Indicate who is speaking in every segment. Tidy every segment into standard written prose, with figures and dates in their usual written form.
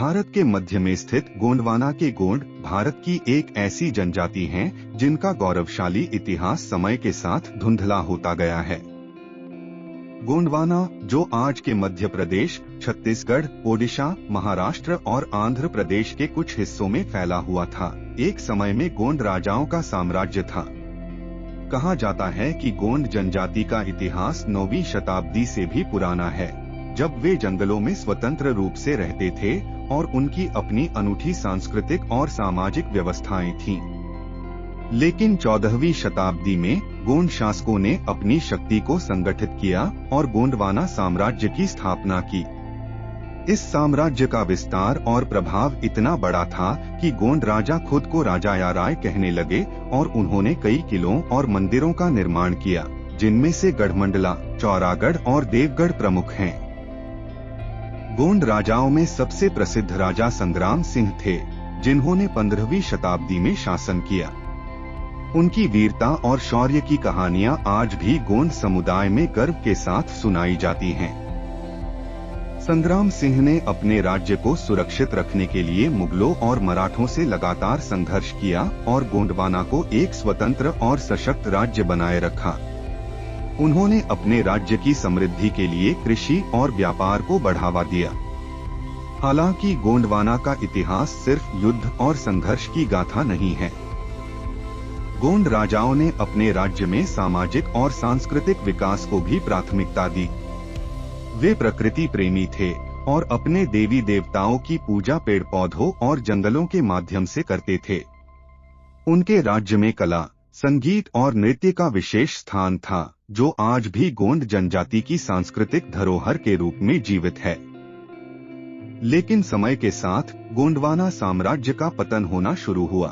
Speaker 1: भारत के मध्य में स्थित गोंडवाना के गोंड भारत की एक ऐसी जनजाति हैं जिनका गौरवशाली इतिहास समय के साथ धुंधला होता गया है। गोंडवाना, जो आज के मध्य प्रदेश, छत्तीसगढ़, ओडिशा, महाराष्ट्र और आंध्र प्रदेश के कुछ हिस्सों में फैला हुआ था, एक समय में गोंड राजाओं का साम्राज्य था। कहा जाता है कि गोंड जनजाति का इतिहास 9वीं शताब्दी से भी पुराना है, जब वे जंगलों में स्वतंत्र रूप से रहते थे और उनकी अपनी अनूठी सांस्कृतिक और सामाजिक व्यवस्थाएं थीं। लेकिन 14वीं शताब्दी में गोंड शासकों ने अपनी शक्ति को संगठित किया और गोंडवाना साम्राज्य की स्थापना की। इस साम्राज्य का विस्तार और प्रभाव इतना बड़ा था कि गोंड राजा खुद को राजा या राय कहने लगे और उन्होंने कई किलों और मंदिरों का निर्माण किया, जिनमें से गढ़मंडला, चौरागढ़ और देवगढ़ प्रमुख हैं। गोंड राजाओं में सबसे प्रसिद्ध राजा संग्राम सिंह थे, जिन्होंने 15वीं शताब्दी में शासन किया। उनकी वीरता और शौर्य की कहानियां आज भी गोंड समुदाय में गर्व के साथ सुनाई जाती हैं। संग्राम सिंह ने अपने राज्य को सुरक्षित रखने के लिए मुगलों और मराठों से लगातार संघर्ष किया और गोंडवाना को एक स्वतंत्र और सशक्त राज्य बनाए रखा। उन्होंने अपने राज्य की समृद्धि के लिए कृषि और व्यापार को बढ़ावा दिया। हालांकि गोंडवाना का इतिहास सिर्फ युद्ध और संघर्ष की गाथा नहीं है। गोंड राजाओं ने अपने राज्य में सामाजिक और सांस्कृतिक विकास को भी प्राथमिकता दी। वे प्रकृति प्रेमी थे और अपने देवी देवताओं की पूजा पेड़ पौधों और जंगलों के माध्यम से करते थे। उनके राज्य में कला, संगीत और नृत्य का विशेष स्थान था, जो आज भी गोंड जनजाति की सांस्कृतिक धरोहर के रूप में जीवित है। लेकिन समय के साथ गोंडवाना साम्राज्य का पतन होना शुरू हुआ।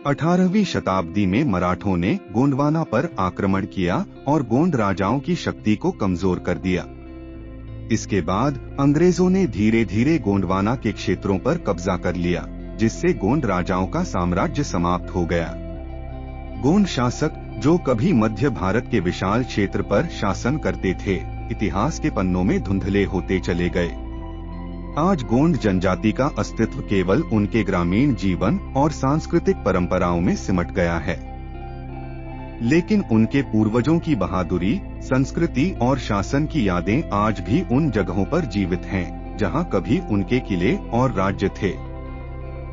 Speaker 1: 18वीं शताब्दी में मराठों ने गोंडवाना पर आक्रमण किया और गोंड राजाओं की शक्ति को कमजोर कर दिया। इसके बाद अंग्रेजों ने धीरे धीरे गोंडवाना के क्षेत्रों पर कब्जा कर लिया, जिससे गोंड राजाओं का साम्राज्य समाप्त हो गया। गोंड शासक, जो कभी मध्य भारत के विशाल क्षेत्र पर शासन करते थे, इतिहास के पन्नों में धुंधले होते चले गए। आज गोंड जनजाति का अस्तित्व केवल उनके ग्रामीण जीवन और सांस्कृतिक परंपराओं में सिमट गया है। लेकिन उनके पूर्वजों की बहादुरी, संस्कृति और शासन की यादें आज भी उन जगहों पर जीवित हैं, जहां कभी उनके किले और राज्य थे।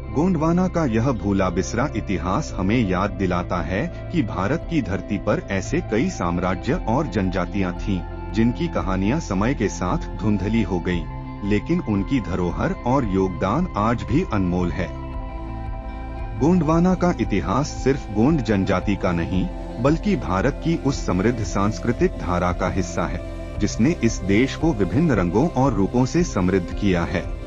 Speaker 1: गोंडवाना का यह भूला बिसरा इतिहास हमें याद दिलाता है कि भारत की धरती पर ऐसे कई साम्राज्य और जनजातियां थीं, जिनकी कहानियां समय के साथ धुंधली हो गईं, लेकिन उनकी धरोहर और योगदान आज भी अनमोल है। गोंडवाना का इतिहास सिर्फ गोंड जनजाति का नहीं, बल्कि भारत की उस समृद्ध सांस्कृतिक धारा का हिस्सा है, जिसने इस देश को विभिन्न रंगों और रूपों से समृद्ध किया है।